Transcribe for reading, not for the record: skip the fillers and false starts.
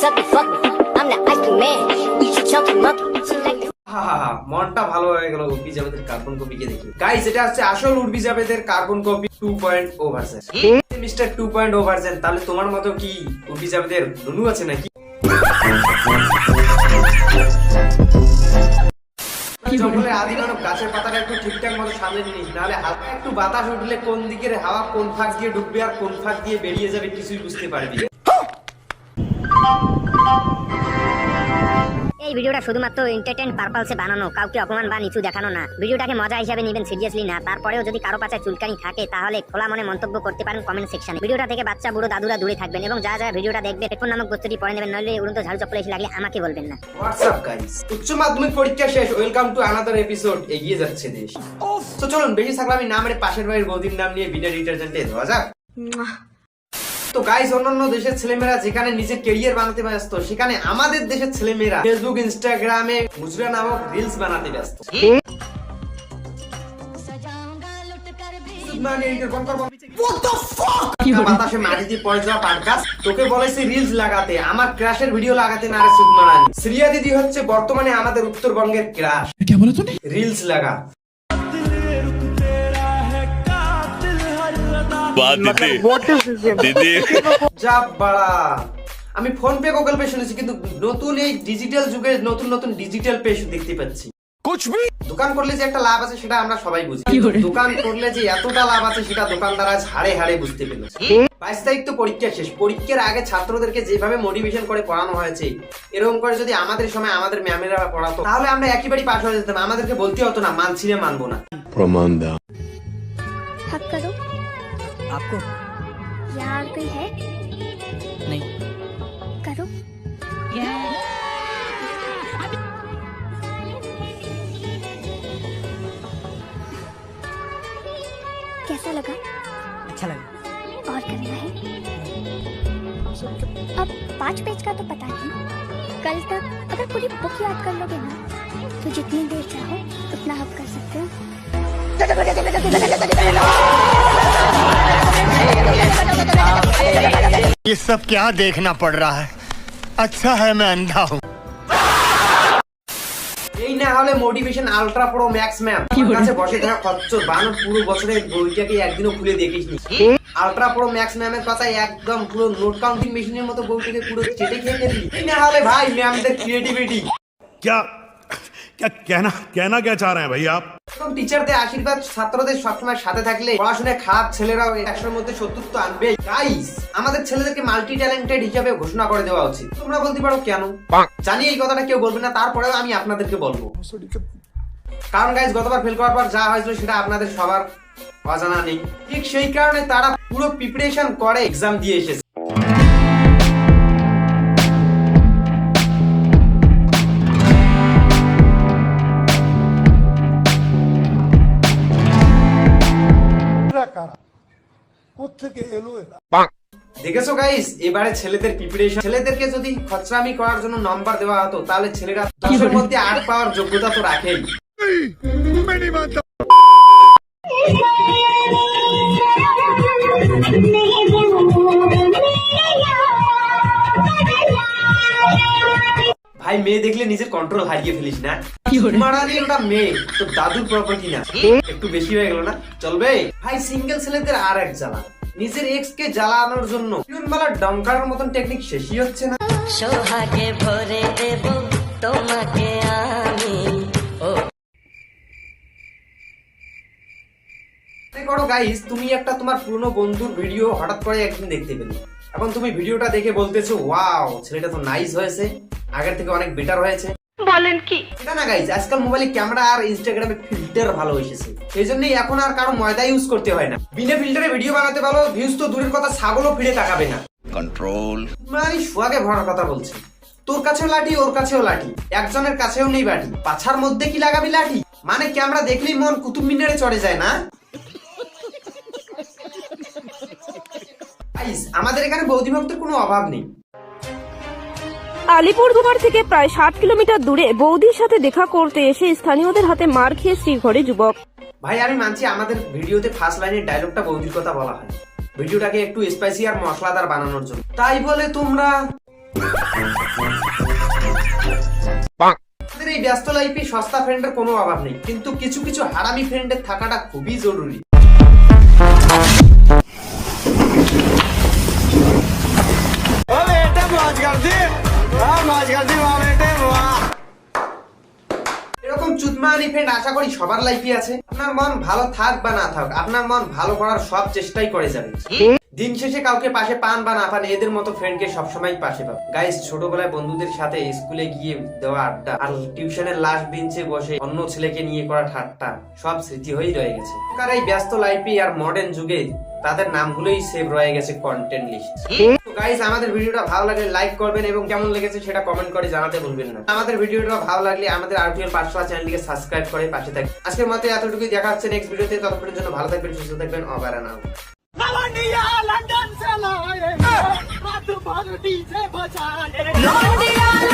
suck me, fuck me. I'm the ice cream man. Eat your chunky monkey. She like মনটা ভালো হয়ে গেল উর্বি জাভেদের কার্বন কপিকে দেখে। গাইস, এটা হচ্ছে আসল উর্বি জাভেদের carbon copy 2.0 version. Mister 2.0 version, তাহলে তোমার মতো কি উর্বি জাভেদের নুনু আছে নাকি? জঙ্গলের আদি মানব গাছের পাতাটা একটু ঠিকঠাক মতো সামনে নিস, নাহলে হালকা একটু বাতাস উঠলে কোন দিকের হাওয়া কোন ফাঁক দিয়ে ঢুকবে আর কোন ফাঁক দিয়ে বেরিয়ে যাবে কিছুই বুঝতে পারবি না। এই ভিডিওটা শুধুমাত্র এন্টারটেইন পারপাসে বানানো, কাউকে অপমান বা নিচু দেখানো না। ভিডিওটাকে মজা হিসেবে নেবেন, সিরিয়াসলি না। তারপরেও যদি কারো পাশে চুলকানি থাকে তাহলে খোলা মনে মন্তব্য করতে পারেন কমেন্ট সেকশনে। ভিডিওটা থেকে বাচ্চা বুড়ো দাদুরা দূরে থাকবেন এবং যারা যারা ভিডিওটা দেখবে হেডফোন নামক বস্তুটি পরে নেবেন, নইলে উড়ন্ত ঝাড়ু চপ্পল এসে লাগলে আমাকে বলবেন না। হোয়াটসঅ্যাপ গাইস, উচ্চ মাধ্যমিক পরীক্ষা শেষ, ওয়েলকাম টু আনাদার এপিসোড। এগিয়ে যাচ্ছে দেশ। তো চলুন বেশি থাকলাম না মেরে পাশের বাড়ির বৌদির নাম নিয়ে বিনা ডিটারজেন্টে ধোয়া যাক। তো গাইস, অন্যান্য দেশের ছেলেমেয়েরা যেখানে নিজের ক্যারিয়ার বানাতে ব্যস্ত, সেখানে আমাদের দেশের ছেলেমেয়েরা ফেসবুক ইনস্টাগ্রামে মুজরা নামক রিলস বানাতে ব্যস্ত। বাতাসে মাটি দিয়ে পড়ে যাওয়া পাটগাছ, তোকে বলেছে রিলস লাগাতে, আমার ক্রাশের ভিডিও লাগাতে না রে সুদমারানি। শ্রিয়া দিদি হচ্ছে বর্তমানে আমাদের উত্তরবঙ্গের ক্রাশ। রিলস লাগা যা বাড়া। আমি ফোন পে গুগল পে শুনেছি, কিন্তু নতুন এই ডিজিটাল যুগে নতুন নতুন ডিজিটাল পে দেখতে পাচ্ছি। দোকান করলে যে একটা লাভ আছে সেটা আমরা সবাই বুঝি, দোকান করলে যে এতটা লাভ আছে সেটা দোকানদার আজ হাড়ে হাড়ে বুঝতে পেল। 22 তারিখ তো পরীক্ষা শেষ। পরীক্ষার আগে ছাত্রদেরকে যেভাবে মোটিভেশন করে পড়ানো হয়েছে, এরকম করে যদি আমাদের সময় আমাদের ম্যামেরা পড়াতো তাহলে আমরা একেবারেই পাশ হয়ে যেতাম। আমাদেরকে বলতে হতো না মানছি না মানবো না। प्रमाण दाओ। हक करो। आपको यार कोई है? नहीं। करो। कैसा लगा? अच्छा लगा। और करना है? अब 5 पेज का तो पता नहीं, कल तक अगर पूरी बुक याद कर लोगे ना तो जितनी देर चाहो उतना हक कर सकते हो। ये सब क्या देखना पड़ रहा है? अच्छा है मैं अंधा हूँ। এই না হলে motivation ultra pro max ma'am কাছে বসে থাকা খচ্চর বানর পুরো বছরের বইটাকে একদিনও খুলে দেখিসনি। আলট্রা প্রো ম্যাক্স ম্যামের কথা একদম পুরো নোট কাউন্টিং মেশিনের মতো বইটাকে পুরো চেটে খেয়ে ফেললি। এই না হলে ভাই ম্যামদের ক্রিয়েটিভিটি। क्या क्या कहना क्या चाह रहे हैं भाई आप? টিচারদের আশীর্বাদ ছাত্রদের সবসময় সাথে থাকলে পড়াশোনায় খারাপ ছেলেরাও 100-এর মধ্যে 70 তো আনবে। গাইস, আমাদের ছেলেদেরকে মাল্টি ট্যালেন্টেড হিসেবে ঘোষণা করে দেওয়া উচিত। তোমরা বলতে পারো কেন? জানি এই কথাটা কেউ বলবে না, তারপরেও আমি আপনাদেরকে বলবো। কারণ গাইস, গতবার ফেল করার পর যা হয়েছিল সেটা আপনাদের সবার অজানা নেই। ঠিক সেই কারণে তারা পুরো প্রিপারেশন করে এক্সাম দিয়ে এসেছে। দেখেছো গাইস, এবারে ছেলেদের প্রিপারেশন, ছেলেদেরকে যদি খচরামি করার জন্য নাম্বার দেওয়া হতো তাহলে ছেলেরা 10-এর মধ্যে 8 পাওয়ার যোগ্যতা তো রাখেই। ভাই, মেয়ে দেখলে নিজের কন্ট্রোল হারিয়ে ফেলিস না। মারানি ওটা মেয়ে, তো দাদুর প্রপার্টি না। একটু বেশি হয়ে গেল না? চলবে ভাই। সিঙ্গেল ছেলেদের আর এক জ্বালা, নিজের এক্স কে জ্বালানোর জন্য পিউনবালার ডঙ্কারের মতন টেকনিক শেষই হচ্ছে না। সোহাগে ভরে দেব তোমাকে আমি। করো গাইস, তুমি একটা তোমার পুরনো বন্ধুর ভিডিও হঠাৎ করে একদিন দেখতে পেলে, এখন তুমি ভিডিওটা দেখে বলতেছো ওয়াও, ছেলেটা তো নাইস হয়েছে, আগের থেকে অনেক বেটার হয়েছে। বলেন কি? এটা না গাইস, আজকাল মোবাইলে ক্যামেরা আর ইনস্টাগ্রামে ফিল্টার ভালো এসেছে, সেই জন্যই এখন আর কারো ময়দা ইউজ করতে হয় না। বিনা ফিল্টারে ভিডিও বানাতে ভালো, ভিউজ তো দূরের কথা, ছাগলও ফিরে তাকাবে না। कंट्रोल। মানে সোয়াগে ভরার কথা বলছি। তোর কাছেও লাঠি, ওর কাছেও লাঠি, একজনের কাছেও নেই বাটি, পাছার মধ্যে কি লাগাবি লাঠি? মানে ক্যামেরা দেখলেই মন কুতুব মিনারে চড়ে যায় না? আমাদের এখানে বৌদি ভক্তের কোনো অভাব নেই। আলিপুরদুয়ার থেকে প্রায় 60 কিলোমিটার দূরে বৌদির সাথে দেখা করতে এসে স্থানীয়দের হাতে মার খেয়ে শ্রীঘরে যুবক। ভাই, আমি মানছি আমাদের ভিডিওতে ফার্স্ট লাইনের ডায়লগটা বৌদির কথা বলা হয় ভিডিওটাকে একটু স্পাইসি আর মশলাদার বানানোর জন্য, তাই বলে তোমরা আমাদের এই ব্যস্ত লাইফে সস্তা ফ্রেন্ডের কোনো অভাব নেই, কিন্তু কিছু কিছু হারামি ফ্রেন্ডের থাকাটা খুবই জরুরি। এরকম চুদমানি ফ্রেন্ড আশা করি সবার লাইফে আছে। আপনার মন ভালো থাক বা না থাক, আপনার মন ভালো করার সব চেষ্টাই করে যাবে। দিন শেষে কাউকে পাশে পান বা না পান, এদের মতো ফ্রেন্ডকে সবসময় পাশে পাবেন। গাইস, ছোটবেলায় বন্ধুদের সাথে স্কুলে গিয়ে দেওয়া আড্ডা আর টিউশনের লাস্ট বেঞ্চে বসে অন্য ছেলেকে নিয়ে করা ঠাট্টা সব স্মৃতি হয়েই রয়ে গেছে। কারণ এই ব্যস্ত লাইফে আর মডার্ন যুগে তাদের নামগুলোই সেভ রয়ে গেছে কন্টেন্ট লিস্ট। তো গাইস, আমাদের ভিডিওটা ভালো লাগলে লাইক করবেন এবং কেমন লেগেছে সেটা কমেন্ট করে জানাতে ভুলবেন না। আমাদের ভিডিওটা ভালো লাগলে আমাদের আরটিএল পাঠশালা চ্যানেলটিকে সাবস্ক্রাইব করে পাশে থাকবেন। আজকের মতো এতটুকুই, দেখা হচ্ছে নেক্সট ভিডিওতে। ততক্ষণের জন্য ভালো থাকবেন, সুস্থ থাকবেন, অবারা নাও। लंदन से लाए, रात भर डीजे बजाए।